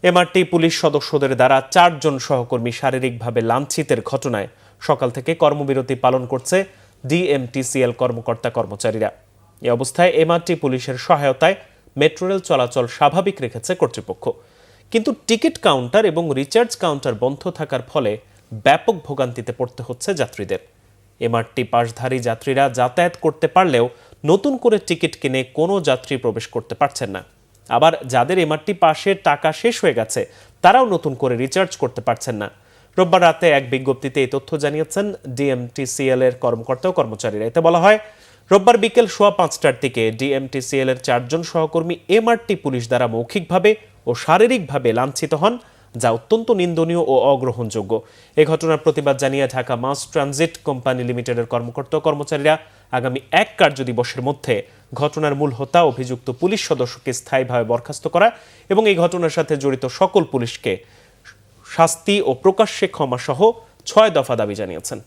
MRT police সদস্যদের দ্বারা 4 জন সহকর্মী শারীরিকভাবে লাঞ্ছিতের ঘটনায় সকাল থেকে কর্মবিরতি পালন করছে ডিএমটিসিএল কর্মকর্তা কর্মচারীরা। এই অবস্থায় এমআরটি পুলিশের সহায়তায় মেট্রো রেল চলাচল স্বাভাবিক রেখেছে কর্তৃপক্ষ। কিন্তু টিকিট কাউন্টার এবং রিচার্জ কাউন্টার বন্ধ থাকার ফলে ব্যাপক ভোগান্তিতে পড়তে হচ্ছে যাত্রীদের। এমআরটি পাশধারী যাত্রীরা যাতায়াত করতে পারলেও নতুন করে টিকিট কিনে কোনো যাত্রী প্রবেশ করতে পারছেন না। আবার যাদের এমআরটি পাসের টাকা শেষ হয়ে গেছে তারাও নতুন করে রিচার্জ করতে পারছেন না। রোববার রাতে এক বিজ্ঞপ্তিতে এই তথ্য জানিয়েছেন ডিএমটিসিএল এর কর্মকর্তা ও কর্মচারীরা। এতে বলা হয়, রোববার বিকেল 5:15টার দিকে ডিএমটিসিএল এর 4 জন সহকর্মী এমআরটি পুলিশ দ্বারা মৌখিকভাবে ও শারীরিকভাবে লাঞ্ছিত হন, যা অত্যন্ত নিন্দনীয় ও অগ্রহণযোগ্য। এই ঘটনার প্রতিবাদ জানিয়ে ঢাকা মাস ট্রানজিট কোম্পানি লিমিটেডের কর্মকর্তা ও কর্মচারীরা আগামী 1 কার্যদিবসের মধ্যে ঘটনার মূল হোতা অভিযুক্ত পুলিশ সদস্যকে স্থায়ীভাবে বরখাস্ত করা এবং এই ঘটনার সাথে জড়িত সকল পুলিশকে শাস্তি ও প্রকাশ্যে ক্ষমা সহ 6 দফা দাবি জানিয়েছেন।